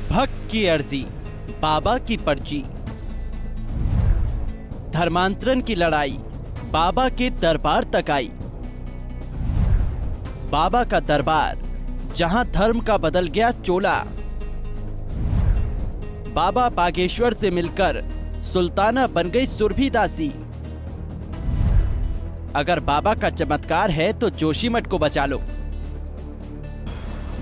भक्त की अर्जी, बाबा की पर्ची। धर्मांतरण की लड़ाई बाबा के दरबार तक आई। बाबा का दरबार, जहां धर्म का बदल गया चोला। बाबा बागेश्वर से मिलकर सुल्ताना बन गई सुरभि दासी। अगर बाबा का चमत्कार है तो जोशीमठ को बचा लो।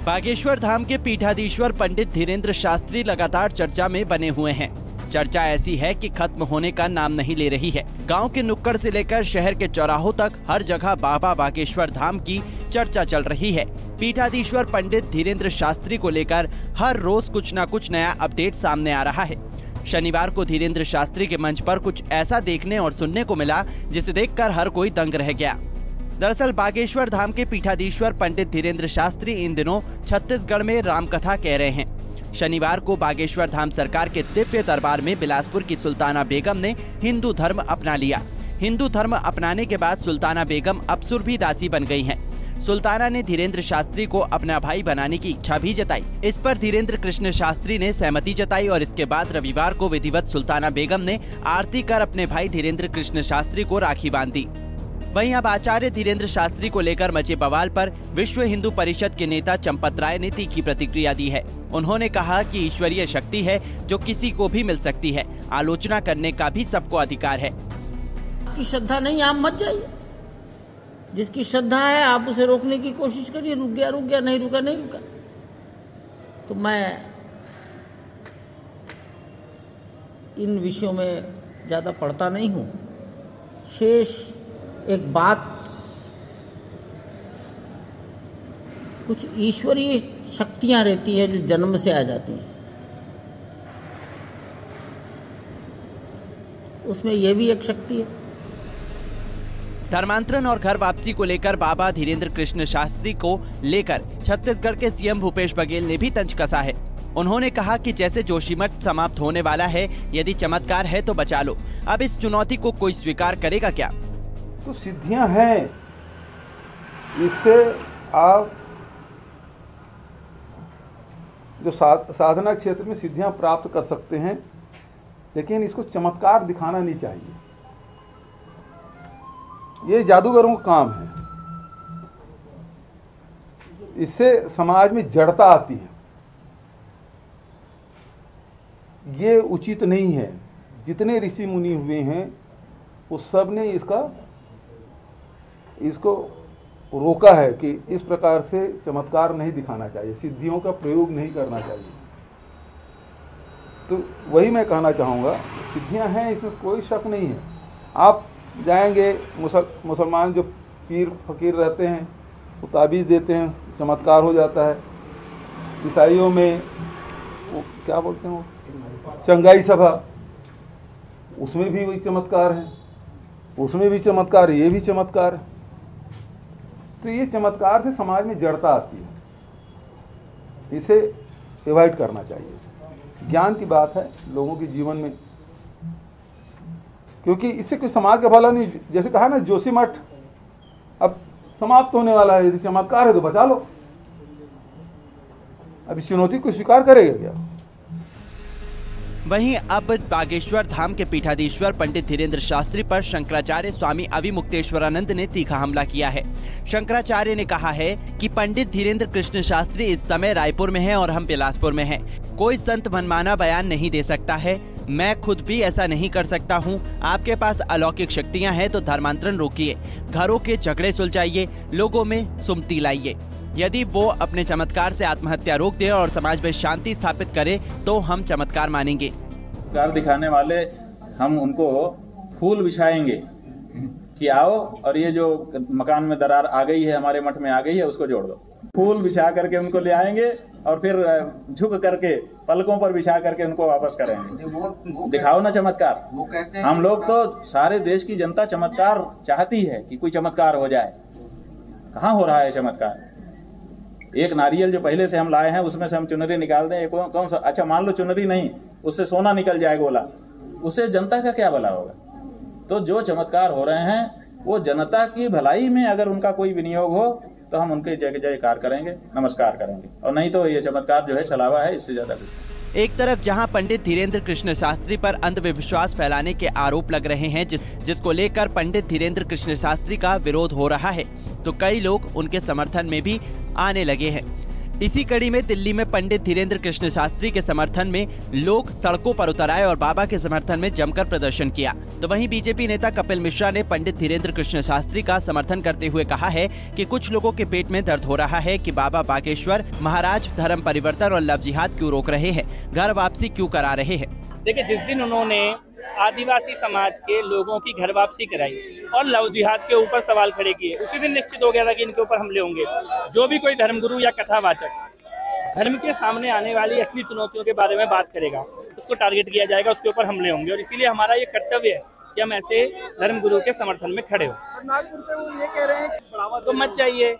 बागेश्वर धाम के पीठाधीश्वर पंडित धीरेन्द्र शास्त्री लगातार चर्चा में बने हुए हैं। चर्चा ऐसी है कि खत्म होने का नाम नहीं ले रही है। गांव के नुक्कड़ से लेकर शहर के चौराहों तक हर जगह बाबा बागेश्वर धाम की चर्चा चल रही है। पीठाधीश्वर पंडित धीरेन्द्र शास्त्री को लेकर हर रोज कुछ न कुछ नया अपडेट सामने आ रहा है। शनिवार को धीरेन्द्र शास्त्री के मंच पर कुछ ऐसा देखने और सुनने को मिला जिसे देखकर हर कोई दंग रह गया। दरअसल बागेश्वर धाम के पीठाधीश्वर पंडित धीरेन्द्र शास्त्री इन दिनों छत्तीसगढ़ में रामकथा कह रहे हैं। शनिवार को बागेश्वर धाम सरकार के दिव्य दरबार में बिलासपुर की सुल्ताना बेगम ने हिंदू धर्म अपना लिया। हिंदू धर्म अपनाने के बाद सुल्ताना बेगम अब सुरभि दासी बन गई हैं। सुल्ताना ने धीरेन्द्र शास्त्री को अपना भाई बनाने की इच्छा भी जताई। इस पर धीरेन्द्र कृष्ण शास्त्री ने सहमति जताई और इसके बाद रविवार को विधिवत सुल्ताना बेगम ने आरती कर अपने भाई धीरेन्द्र कृष्ण शास्त्री को राखी बांध दी। वहीं अब आचार्य धीरेन्द्र शास्त्री को लेकर मचे बवाल पर विश्व हिंदू परिषद के नेता चंपत राय ने तीखी प्रतिक्रिया दी है। उन्होंने कहा कि ईश्वरीय शक्ति है जो किसी को भी मिल सकती है। आलोचना करने का भी सबको अधिकार है। आपकी श्रद्धा नहीं, आप मत जाइए। जिसकी श्रद्धा है आप उसे रोकने की कोशिश करिए। रुक गया, नहीं रुका, नहीं रुका। तो मैं इन विषयों में ज्यादा पढ़ता नहीं हूं। शेष एक बात, कुछ ईश्वरीय शक्तियां रहती है जो जन्म से आ जाती हैं। उसमें यह भी एक शक्ति है। धर्मांतरण और घर वापसी को लेकर बाबा धीरेन्द्र कृष्ण शास्त्री को लेकर छत्तीसगढ़ के सीएम भूपेश बघेल ने भी तंज कसा है। उन्होंने कहा कि जैसे जोशीमठ समाप्त होने वाला है, यदि चमत्कार है तो बचा लो। अब इस चुनौती को कोई स्वीकार करेगा क्या? तो सिद्धियां हैं, इससे आप जो साधना क्षेत्र में सिद्धियां प्राप्त कर सकते हैं, लेकिन इसको चमत्कार दिखाना नहीं चाहिए। ये जादूगरों का काम है। इससे समाज में जड़ता आती है। ये उचित नहीं है। जितने ऋषि मुनि हुए हैं वो सब ने इसको रोका है कि इस प्रकार से चमत्कार नहीं दिखाना चाहिए, सिद्धियों का प्रयोग नहीं करना चाहिए। तो वही मैं कहना चाहूँगा, सिद्धियां हैं, इसमें कोई शक नहीं है। आप जाएंगे, मुसलमान जो पीर फकीर रहते हैं वो ताबीज़ देते हैं, चमत्कार हो जाता है। ईसाइयों में वो क्या बोलते हैं, वो चंगाई सभा, उसमें भी वही चमत्कार है, उसमें भी चमत्कार है, ये भी चमत्कार है। तो ये चमत्कार से समाज में जड़ता आती है। इसे एवॉइड करना चाहिए। ज्ञान की बात है लोगों के जीवन में, क्योंकि इससे कोई समाज का भला नहीं। जैसे कहा ना, जोशीमठ अब समाप्त होने वाला है, यदि चमत्कार है तो बचा लो। अब इस चुनौती को स्वीकार करेगा क्या? वहीं अब बागेश्वर धाम के पीठाधीश्वर पंडित धीरेन्द्र शास्त्री पर शंकराचार्य स्वामी अविमुक्तेश्वरानंद ने तीखा हमला किया है। शंकराचार्य ने कहा है कि पंडित धीरेन्द्र कृष्ण शास्त्री इस समय रायपुर में हैं और हम बिलासपुर में हैं। कोई संत मनमाना बयान नहीं दे सकता है। मैं खुद भी ऐसा नहीं कर सकता हूँ। आपके पास अलौकिक शक्तियाँ हैं तो धर्मांतरण रोकिए, घरों के झगड़े सुलझाइए, लोगों में सुमति लाइए। यदि वो अपने चमत्कार से आत्महत्या रोक दे और समाज में शांति स्थापित करे तो हम चमत्कार मानेंगे। चमत्कार दिखाने वाले हम उनको फूल बिछाएंगे कि आओ और ये जो मकान में दरार आ गई है, हमारे मठ में आ गई है, उसको जोड़ दो। फूल बिछा करके उनको ले आएंगे और फिर झुक करके पलकों पर बिछा करके उनको वापस करेंगे। दिखाओ ना चमत्कार। हम लोग तो, सारे देश की जनता चमत्कार चाहती है कि कोई चमत्कार हो जाए। कहाँ हो रहा है चमत्कार? एक नारियल जो पहले से हम लाए हैं उसमें से हम चुनरी निकाल दें, कौन सा? अच्छा मान लो चुनरी नहीं, उससे सोना निकल जाए गोला, उससे जनता का क्या भला होगा? तो जो चमत्कार हो रहे हैं वो जनता की भलाई में अगर उनका कोई विनियोग हो तो हम उनके जय जयकार करेंगे, नमस्कार करेंगे, और नहीं तो ये चमत्कार जो है छलावा है, इससे ज्यादा कुछ। एक तरफ जहां पंडित धीरेन्द्र कृष्ण शास्त्री पर अंधविश्वास फैलाने के आरोप लग रहे हैं, जिसको लेकर पंडित धीरेन्द्र कृष्ण शास्त्री का विरोध हो रहा है, तो कई लोग उनके समर्थन में भी आने लगे हैं। इसी कड़ी में दिल्ली में पंडित धीरेन्द्र कृष्ण शास्त्री के समर्थन में लोग सड़कों पर उतर आए और बाबा के समर्थन में जमकर प्रदर्शन किया। तो वहीं बीजेपी नेता कपिल मिश्रा ने पंडित धीरेन्द्र कृष्ण शास्त्री का समर्थन करते हुए कहा है कि कुछ लोगों के पेट में दर्द हो रहा है कि बाबा बागेश्वर महाराज धर्म परिवर्तन और लव जिहाद क्यों रोक रहे हैं, घर वापसी क्यों करा रहे हैं। देखिए, जिस दिन उन्होंने आदिवासी समाज के लोगों की घर वापसी कराई और लव जिहाद के ऊपर सवाल खड़े किए, उसी दिन निश्चित हो गया था कि इनके ऊपर हमले होंगे। जो भी कोई धर्मगुरु या कथावाचक धर्म के सामने आने वाली असली चुनौतियों के बारे में बात करेगा, उसको टारगेट किया जाएगा, उसके ऊपर हमले होंगे। और इसीलिए हमारा ये कर्तव्य है कि हम ऐसे धर्मगुरु के समर्थन में खड़े हो। नागपुर से वो ये कह रहे हैं कि बढ़ावा तो मत चाहिए,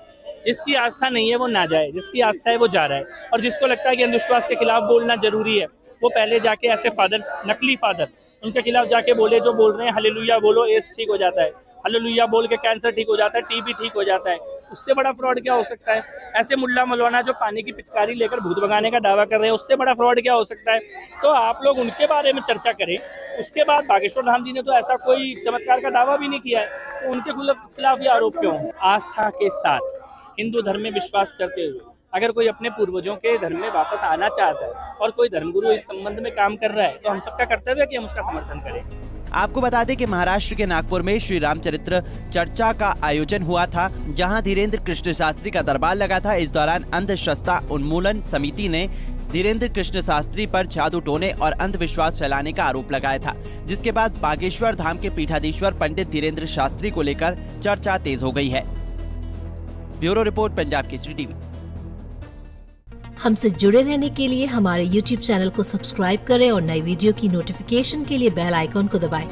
जिसकी आस्था नहीं है वो ना जाए, जिसकी आस्था है वो जा रहा है। और जिसको लगता है कि अंधविश्वास के खिलाफ बोलना जरूरी है, वो पहले जाके ऐसे फादर्स, नकली फादर, उनके खिलाफ जाके बोले, जो बोल रहे हैं हालेलुया बोलो एड्स ठीक हो जाता है, हालेलुया बोल के कैंसर ठीक हो जाता है, टीबी ठीक हो जाता है। उससे बड़ा फ्रॉड क्या हो सकता है? ऐसे मुल्ला मौलाना जो पानी की पिचकारी लेकर भूत भगाने का दावा कर रहे हैं, उससे बड़ा फ्रॉड क्या हो सकता है? तो आप लोग उनके बारे में चर्चा करें। उसके बाद बागेश्वर धाम जी ने तो ऐसा कोई चमत्कार का दावा भी नहीं किया है, तो उनके खिलाफ ये आरोप क्यों? आस्था के साथ हिंदू धर्म में विश्वास करते हुए अगर कोई अपने पूर्वजों के धर्म में वापस आना चाहता है और कोई धर्मगुरु इस संबंध में काम कर रहा है, तो हम सबका कर्तव्य है कि हम उसका समर्थन करें। आपको बता दें कि महाराष्ट्र के नागपुर में श्री रामचरित्र चर्चा का आयोजन हुआ था, जहां धीरेन्द्र कृष्ण शास्त्री का दरबार लगा था। इस दौरान अंधश्रद्धा उन्मूलन समिति ने धीरेन्द्र कृष्ण शास्त्री पर जादू टोने और अंधविश्वास फैलाने का आरोप लगाया था, जिसके बाद बागेश्वर धाम के पीठाधीश्वर पंडित धीरेन्द्र शास्त्री को लेकर चर्चा तेज हो गई है। Bureau report, Punjab Kesari TV. हमसे जुड़े रहने के लिए हमारे YouTube चैनल को सब्सक्राइब करें और नई वीडियो की नोटिफिकेशन के लिए बेल आइकॉन को दबाएं।